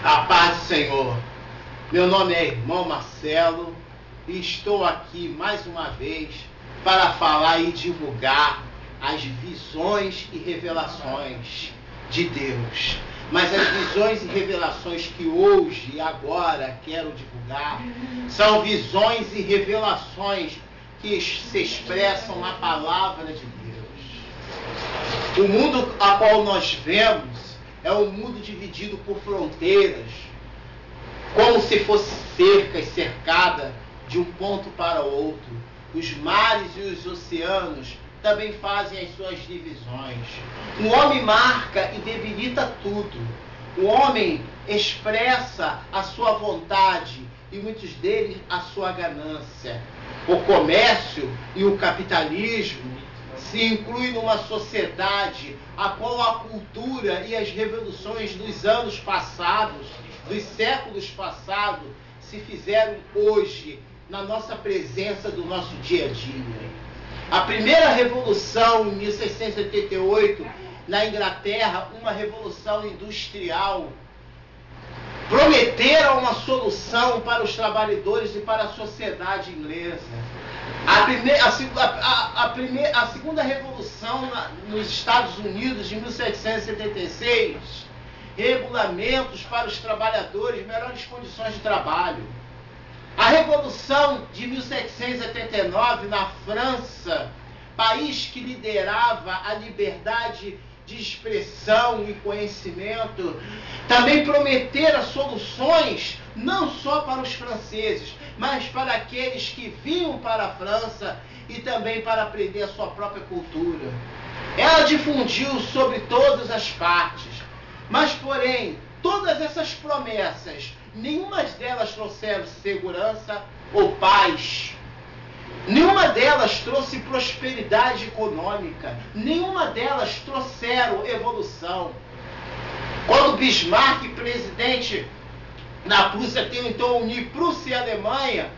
A paz do Senhor. Meu nome é irmão Marcelo e estou aqui mais uma vez para falar e divulgar as visões e revelações de Deus. Mas as visões e revelações que hoje e agora quero divulgar são visões e revelações que se expressam na palavra de Deus. O mundo a qual nós vemos é um mundo dividido por fronteiras, como se fosse cercas cercada de um ponto para o outro. Os mares e os oceanos também fazem as suas divisões. O homem marca e debilita tudo. O homem expressa a sua vontade e muitos deles a sua ganância. O comércio e o capitalismo se inclui numa sociedade a qual a cultura e as revoluções dos anos passados, dos séculos passados, se fizeram hoje na nossa presença do nosso dia a dia. A primeira revolução, em 1688, na Inglaterra, uma revolução industrial, prometeram uma solução para os trabalhadores e para a sociedade inglesa. A segunda revolução nos Estados Unidos, de 1776, regulamentos para os trabalhadores, melhores condições de trabalho. A Revolução de 1789 na França, país que liderava a liberdade de expressão e conhecimento, também prometera soluções não só para os franceses, mas para aqueles que vinham para a França e também para aprender a sua própria cultura. Ela difundiu sobre todas as partes, mas porém, todas essas promessas, nenhuma delas trouxeram segurança ou paz. Nenhuma delas trouxe prosperidade econômica. Nenhuma delas trouxeram evolução. Quando Bismarck, presidente da Prússia, tentou unir Prússia e Alemanha,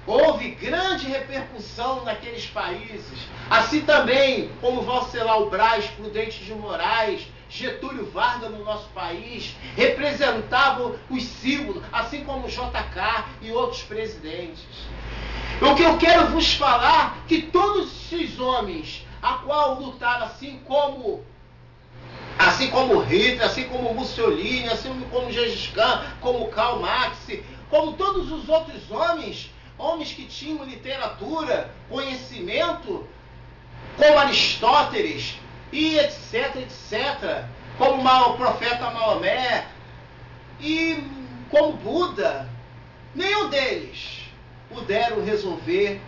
houve grande repercussão naqueles países. Assim também como Venceslau Braz, Prudente de Moraes, Getúlio Vargas no nosso país, representavam os símbolos, assim como JK e outros presidentes. O que eu quero vos falar, que todos esses homens, a qual lutaram assim como Hitler, assim como Mussolini, assim como Gengis Khan, como Karl Marx, como todos os outros homens que tinham literatura, conhecimento, como Aristóteles, e etc, etc, como o profeta Maomé, e como Buda, nenhum deles puderam resolver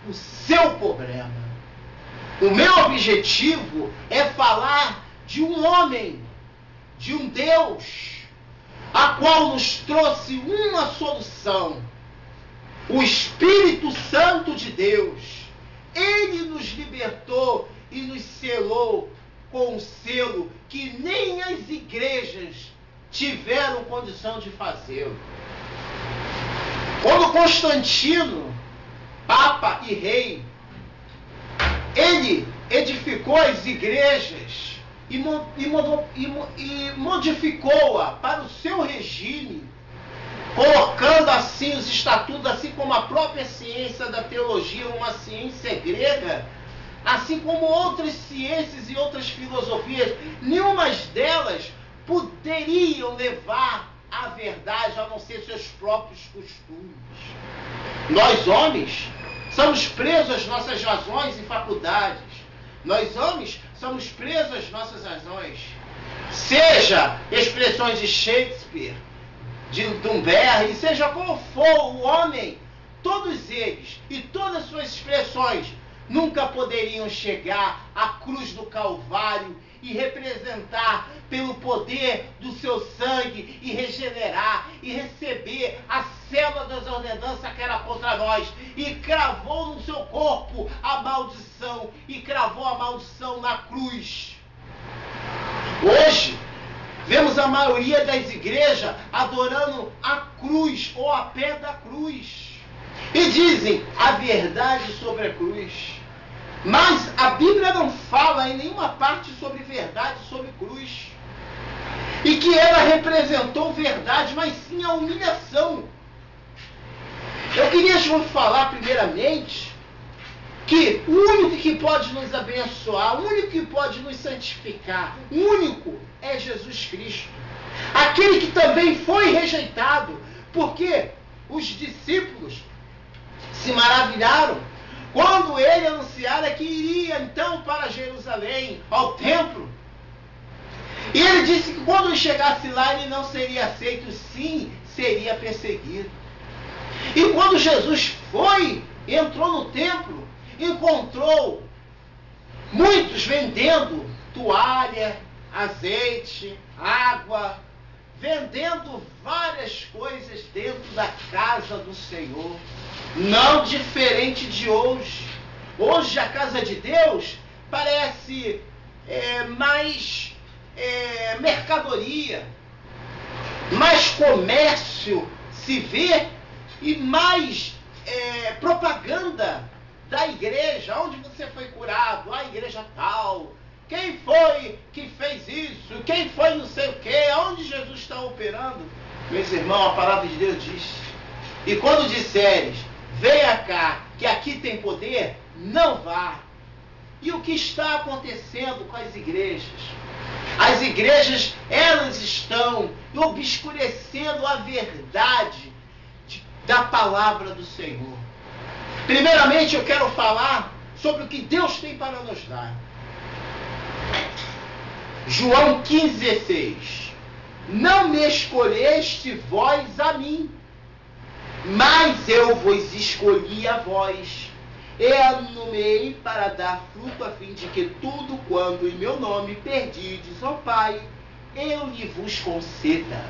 o seu problema. O meu objetivo é falar de um homem, de um Deus, a qual nos trouxe uma solução. O Espírito Santo de Deus. Ele nos libertou e nos selou com um selo que nem as igrejas tiveram condição de fazê-lo. Quando Constantino, Papa e Rei, ele edificou as igrejas e modificou-a para o seu regime, colocando assim os estatutos, assim como a própria ciência da teologia, uma ciência grega, assim como outras ciências e outras filosofias, nenhuma delas poderiam levar à verdade, a não ser seus próprios costumes. Nós, homens, somos presos às nossas razões e faculdades. Nós, homens, somos presos às nossas razões. Seja expressões de Shakespeare, de Dunbar, seja qual for o homem, todos eles e todas as suas expressões nunca poderiam chegar à cruz do Calvário e representar pelo poder do seu sangue e regenerar e receber a célula das ordenanças que era contra nós e cravou no seu corpo a maldição e cravou a maldição na cruz. Hoje, vemos a maioria das igrejas adorando a cruz ou a pé da cruz e dizem a verdade sobre a cruz. Mas a Bíblia não fala em nenhuma parte sobre verdade sobre cruz. E que ela representou verdade liberdade, mas sim a humilhação. Eu queria falar primeiramente que o único que pode nos abençoar, o único que pode nos santificar, o único é Jesus Cristo. Aquele que também foi rejeitado, porque os discípulos se maravilharam quando ele anunciara que iria então para Jerusalém, ao templo. E ele disse que quando ele chegasse lá, ele não seria aceito, sim, seria perseguido. E quando Jesus entrou no templo, encontrou muitos vendendo toalha, azeite, água, vendendo várias coisas dentro da casa do Senhor. Não diferente de hoje. Hoje a casa de Deus parece mais mercadoria, mais comércio se vê e mais propaganda da igreja. Onde você foi curado? A igreja tal. Quem foi que fez isso? Quem foi não sei o quê? Aonde Jesus está operando? Meus irmãos, a palavra de Deus diz: e quando disseres, venha cá, que aqui tem poder, não vá. E o que está acontecendo com as igrejas? As igrejas, elas estão obscurecendo a verdade da palavra do Senhor. Primeiramente, eu quero falar sobre o que Deus tem para nos dar. João 15,16. Não me escolheste vós a mim, mas eu vos escolhi a vós. Eu nomeei para dar fruto, a fim de que tudo quanto em meu nome perdides, ó Pai, eu lhe vos conceda.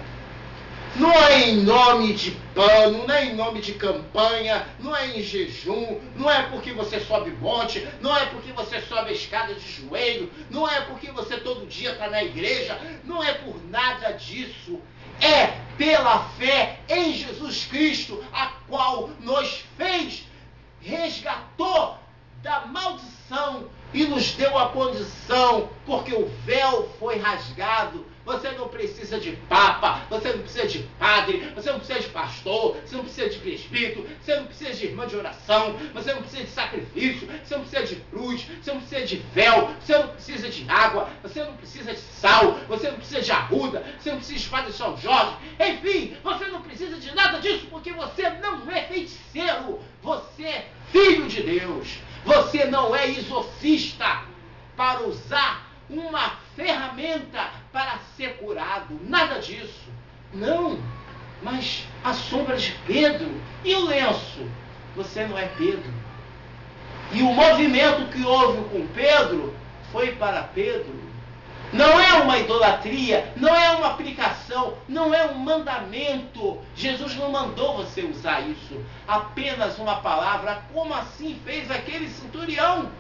Não é em nome de pano, não é em nome de campanha, não é em jejum, não é porque você sobe monte, não é porque você sobe a escada de joelho, não é porque você todo dia está na igreja, não é por nada disso. É pela fé em Jesus Cristo, a qual nos resgatou da maldição e nos deu a condição, porque o véu foi rasgado. Você não precisa de papa, você não precisa de padre, você não precisa de pastor, você não precisa de presbítero, você não precisa de irmã de oração, você não precisa de sacrifício, você não precisa de cruz, você não precisa de véu, você não precisa de água, você não precisa de sal, você não precisa de arruda, você não precisa de Padre São Jorge, enfim, você não precisa de nada disso, porque você não é feiticeiro, você é filho de Deus, você não é exorcista para usar uma ferramenta para ser curado, nada disso. Não, mas a sombra de Pedro e o lenço, você não é Pedro. E o movimento que houve com Pedro foi para Pedro. Não é uma idolatria, não é uma aplicação, não é um mandamento. Jesus não mandou você usar isso, apenas uma palavra, como assim fez aquele centurião,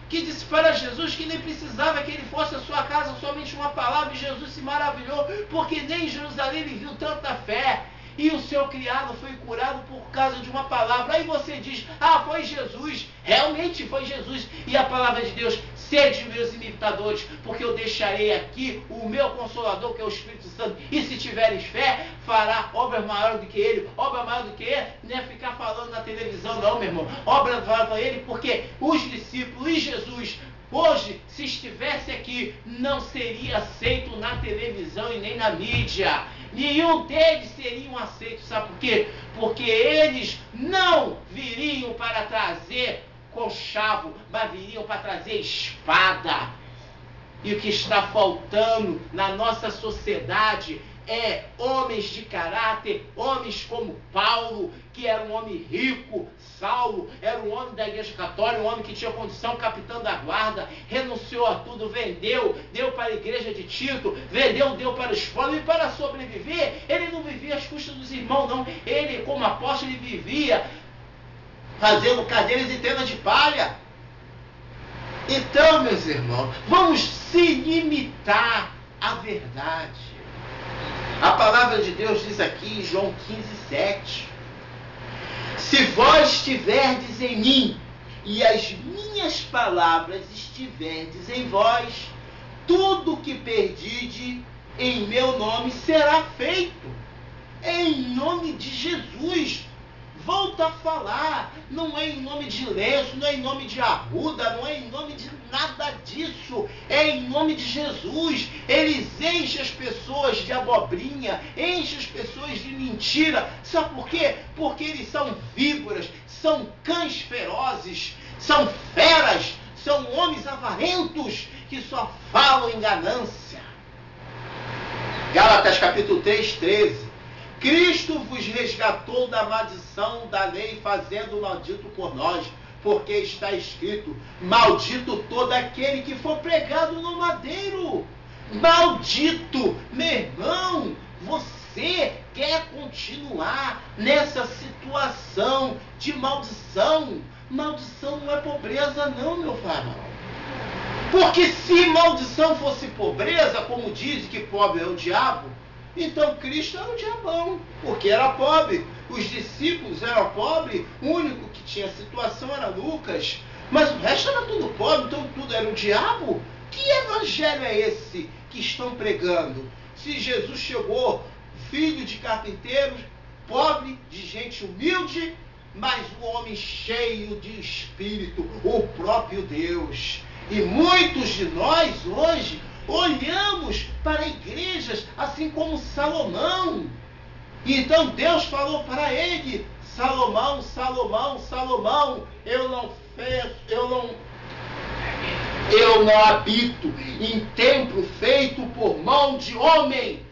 que disse para Jesus que nem precisava que ele fosse à sua casa, somente uma palavra, e Jesus se maravilhou, porque nem em Jerusalém ele viu tanta fé, e o seu criado foi curado por causa de uma palavra. Aí você diz, foi Jesus, realmente foi Jesus, e a palavra de Deus: sede meus imitadores, porque eu deixarei aqui o meu Consolador, que é o Espírito Santo, e se tiveres fé, fará obras maiores do que ele. Obra maior do que ele não é ficar falando na televisão não, meu irmão. Obra maior do que ele, porque os discípulos e Jesus, hoje, se estivesse aqui, não seria aceito na televisão e nem na mídia. Nenhum deles seriam aceitos, sabe por quê? Porque eles não viriam para trazer conchavo, mas viriam para trazer espada. E o que está faltando na nossa sociedade é homens de caráter, homens como Paulo, que era um homem rico. Saulo era um homem da igreja católica, um homem que tinha condição, capitão da guarda, renunciou a tudo, vendeu, deu para a igreja de Tito, vendeu, deu para os pobres, e para sobreviver, ele não vivia às custas dos irmãos, não. Ele, como apóstolo, ele vivia fazendo cadeiras e tendas de palha. Então, meus irmãos, vamos se limitar à verdade. A palavra de Deus diz aqui em João 15:7. Se vós estiverdes em mim, e as minhas palavras estiverdes em vós, tudo que pedide em meu nome será feito. É em nome de Jesus. Volto a falar, não é em nome de lenço, não é em nome de arruda, não é em nome de nada disso, é em nome de Jesus. Eles enchem as pessoas de abobrinha, enchem as pessoas de mentira. Sabe por quê? Porque eles são víboras, são cães ferozes, são feras, são homens avarentos que só falam em ganância. Gálatas capítulo 3, 13. Cristo vos resgatou da maldição da lei, fazendo maldito por nós, porque está escrito: maldito todo aquele que for pregado no madeiro. Maldito, meu irmão, você quer continuar nessa situação de maldição? Maldição não é pobreza não, meu varão. Porque se maldição fosse pobreza, como dizem que pobre é o diabo, então Cristo era o diabão, porque era pobre. Os discípulos eram pobres, o único que tinha situação era Lucas, mas o resto era tudo pobre, então tudo era o diabo. Que evangelho é esse que estão pregando? Se Jesus chegou, filho de carpinteiros, pobre, de gente humilde, mas um homem cheio de espírito, o próprio Deus. E muitos de nós hoje olhamos para igrejas assim como Salomão. Então Deus falou para ele: Salomão, Salomão, Salomão, eu não habito em templo feito por mão de homem.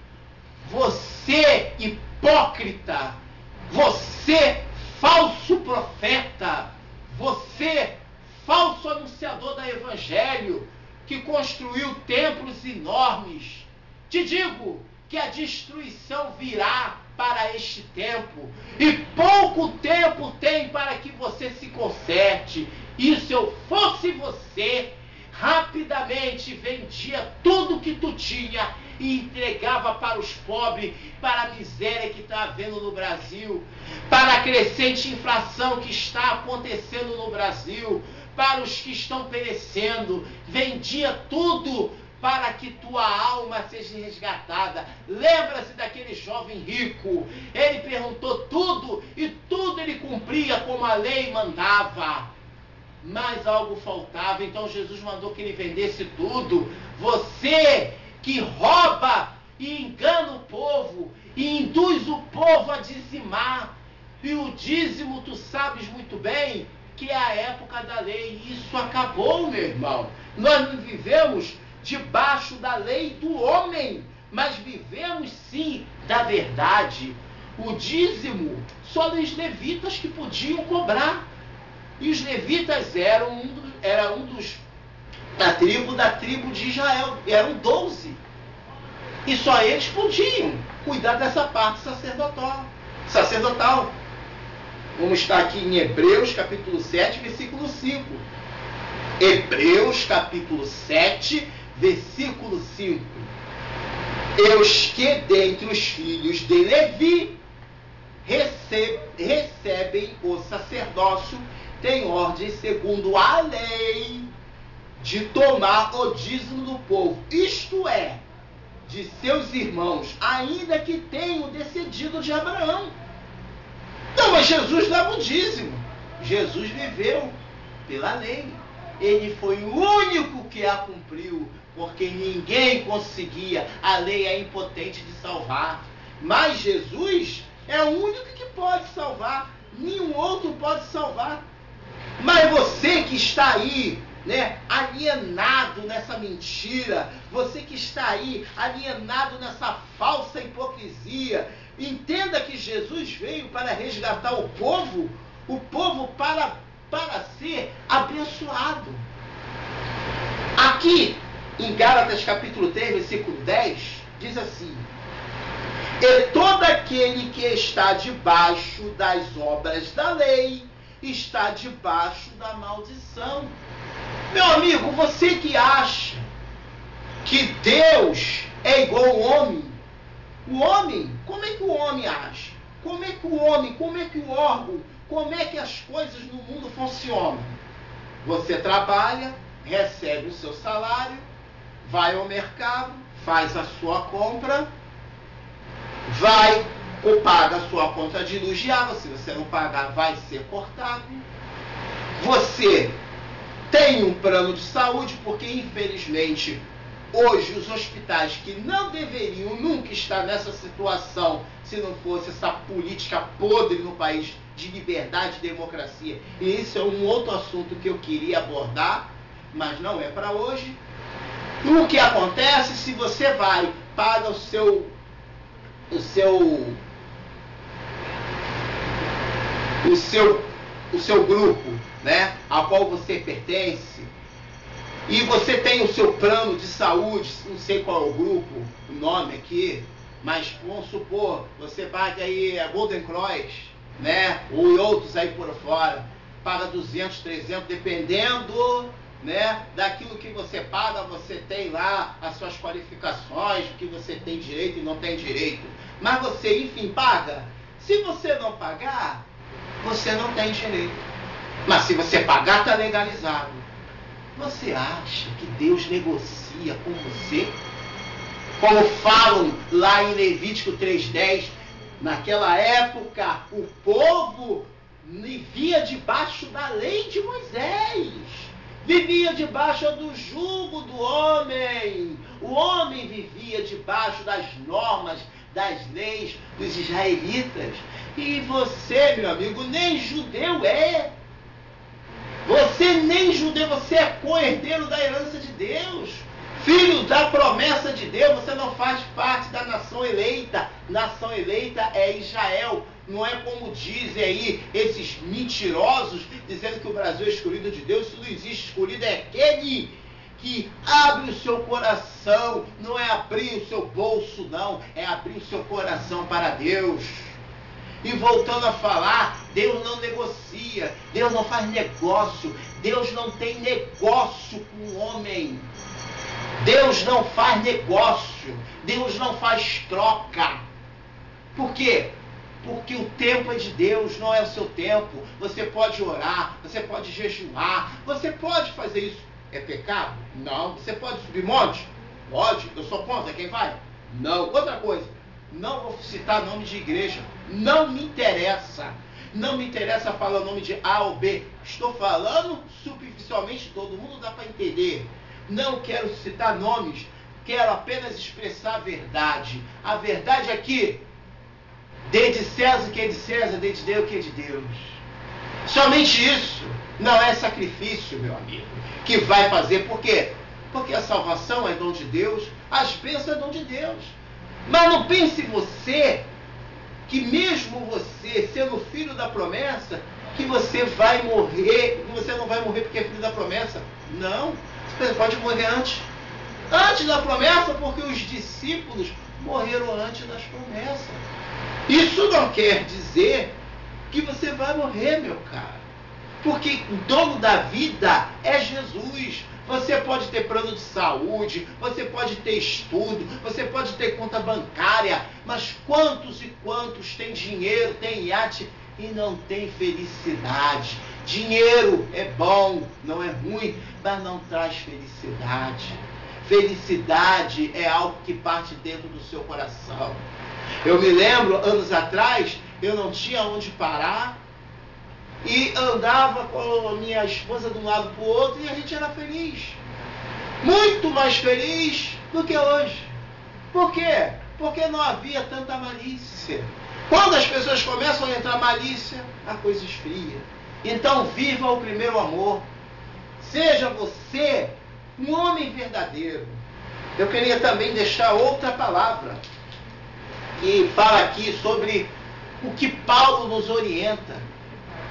Você, hipócrita, você, falso profeta, você, falso anunciador do evangelho, que construiu templos enormes, te digo que a destruição virá para este tempo, e pouco tempo tem para que você se conserte. E se eu fosse você, rapidamente vendia tudo que tu tinha e entregava para os pobres, para a miséria que está havendo no Brasil, para a crescente inflação que está acontecendo no Brasil, para os que estão perecendo. Vendia tudo para que tua alma seja resgatada. Lembra-se daquele jovem rico. Ele perguntou tudo e tudo ele cumpria como a lei mandava. Mas algo faltava, então Jesus mandou que ele vendesse tudo. Você que rouba e engana o povo e induz o povo a dizimar. E o dízimo, tu sabes muito bem que é a época da lei. Isso acabou, meu irmão. Nós não vivemos debaixo da lei do homem, mas vivemos sim da verdade. O dízimo só os levitas que podiam cobrar. E os levitas eram da tribo de Israel. Eram 12. E só eles podiam cuidar dessa parte sacerdotal. Vamos estar aqui em Hebreus capítulo 7, versículo 5. Hebreus capítulo 7, versículo 5. E os que dentre os filhos de Levi recebem o sacerdócio têm ordem segundo a lei de tomar o dízimo do povo, isto é, de seus irmãos, ainda que tenham descendido de Abraão. Não, mas Jesus dava o dízimo. Jesus viveu pela lei. Ele foi o único que a cumpriu, porque ninguém conseguia. A lei é impotente de salvar. Mas Jesus é o único que pode salvar. Nenhum outro pode salvar. Mas você que está aí, né, alienado nessa mentira, você que está aí alienado nessa falsa hipocrisia, entenda que Jesus veio para resgatar o povo para ser abençoado. Aqui em Gálatas capítulo 3, versículo 10, diz assim: e todo aquele que está debaixo das obras da lei está debaixo da maldição. Meu amigo, você que acha que Deus é igual ao homem, o homem, como é que o homem age? Como é que o órgão, como é que as coisas no mundo funcionam? Você trabalha, recebe o seu salário, vai ao mercado, faz a sua compra, vai ou paga a sua conta de luz e água. Se você não pagar, vai ser cortado. Você tem um plano de saúde, porque infelizmente hoje os hospitais que não deveriam nunca estar nessa situação se não fosse essa política podre no país de liberdade e democracia. E esse é um outro assunto que eu queria abordar, mas não é para hoje. O que acontece se você vai, paga o seu grupo, né, ao qual você pertence, e você tem o seu plano de saúde, não sei qual é o grupo, o nome aqui, mas vamos supor, você paga aí a Golden Cross, né, ou outros aí por fora, paga 200, 300, dependendo, né, daquilo que você paga, você tem lá as suas qualificações, o que você tem direito e não tem direito. Mas você, enfim, paga. Se você não pagar, você não tem direito. Mas se você pagar, está legalizado. Você acha que Deus negocia com você? Como falam lá em Levítico 3:10, naquela época o povo vivia debaixo da lei de Moisés. Vivia debaixo do jugo do homem. O homem vivia debaixo das normas, das leis dos israelitas. E você, meu amigo, nem judeu é. Você nem judeu, você é co-herdeiro da herança de Deus. Filho da promessa de Deus, você não faz parte da nação eleita. Nação eleita é Israel. Não é como dizem aí esses mentirosos, dizendo que o Brasil é escolhido de Deus. Isso não existe. Escolhido é aquele que abre o seu coração. Não é abrir o seu bolso, não. É abrir o seu coração para Deus. E voltando a falar, Deus não negocia. Deus não faz negócio. Deus não tem negócio com o homem. Deus não faz negócio. Deus não faz troca. Por quê? Porque o tempo é de Deus, não é o seu tempo. Você pode orar, você pode jejuar, você pode fazer isso. É pecado? Não. Você pode subir monte? Pode. Eu sou contra quem vai? Não. Outra coisa, não vou citar nome de igreja. Não me interessa. Não me interessa falar o nome de A ou B. Estou falando superficialmente, todo mundo dá para entender. Não quero citar nomes, quero apenas expressar a verdade. A verdade é que dê de César o que é de César, dê de Deus o que é de Deus. Somente isso. Não é sacrifício, meu amigo, que vai fazer. Por quê? Porque a salvação é dom de Deus, as bênçãos é dom de Deus. Mas não pense você que mesmo você, sendo filho da promessa, que você vai morrer, que você não vai morrer porque é filho da promessa. Não. Você pode morrer antes. Antes da promessa, porque os discípulos morreram antes das promessas. Isso não quer dizer que você vai morrer, meu cara. Porque o dono da vida é Jesus. Você pode ter plano de saúde, você pode ter estudo, você pode ter conta bancária, mas quantos e quantos têm dinheiro, têm iate e não tem felicidade? Dinheiro é bom, não é ruim, mas não traz felicidade. Felicidade é algo que parte dentro do seu coração. Eu me lembro, anos atrás, eu não tinha onde parar e andava com a minha esposa de um lado para o outro e a gente era feliz. Muito mais feliz do que hoje. Por quê? Porque não havia tanta malícia. Quando as pessoas começam a entrar malícia, a coisa esfria. Então viva o primeiro amor. Seja você um homem verdadeiro. Eu queria também deixar outra palavra que fala aqui sobre o que Paulo nos orienta.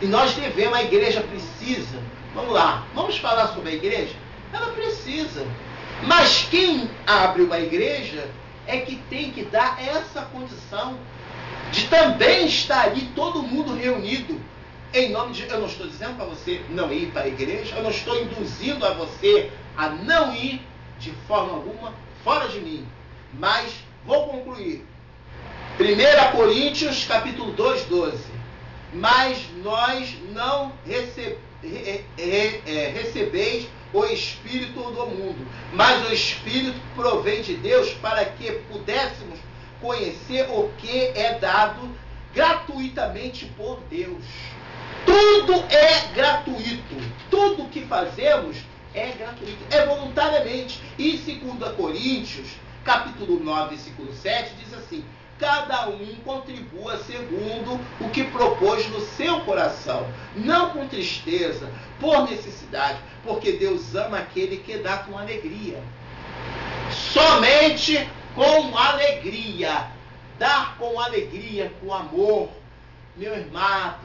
E nós devemos, a igreja precisa. Vamos lá, vamos falar sobre a igreja? Ela precisa. Mas quem abre uma igreja é que tem que dar essa condição de também estar ali todo mundo reunido. Em nome de... Eu não estou dizendo para você não ir para a igreja, eu não estou induzindo a você a não ir de forma alguma fora de mim. Mas vou concluir. 1 Coríntios capítulo 2, 12. Mas nós não recebeis o Espírito do mundo, mas o Espírito provém de Deus para que pudéssemos conhecer o que é dado gratuitamente por Deus. Tudo é gratuito. Tudo que fazemos é gratuito, é voluntariamente. E em 2 Coríntios, capítulo 9, versículo 7, diz assim: cada um contribua segundo o que propôs no seu coração, não com tristeza, por necessidade, porque Deus ama aquele que dá com alegria. Somente com alegria. Dar com alegria, com amor. Meu irmão,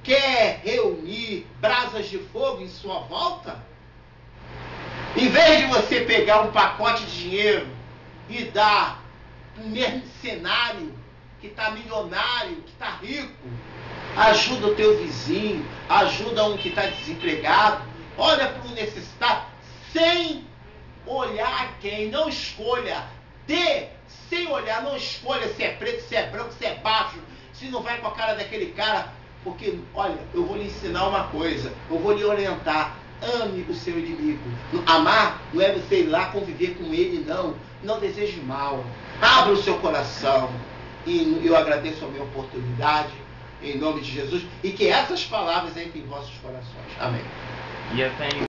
quer reunir brasas de fogo em sua volta? Em vez de você pegar um pacote de dinheiro e dar um mercenário que está milionário, que está rico, ajuda o teu vizinho, ajuda um que está desempregado, olha para o necessitado, sem olhar a quem, não escolha, dê, sem olhar, não escolha se é preto, se é branco, se é baixo, se não vai com a cara daquele cara, porque, olha, eu vou lhe ensinar uma coisa, eu vou lhe orientar, ame o seu inimigo. Amar não é você ir lá conviver com ele, não deseje mal, abra o seu coração, e eu agradeço a minha oportunidade, em nome de Jesus, e que essas palavras entrem em vossos corações. Amém.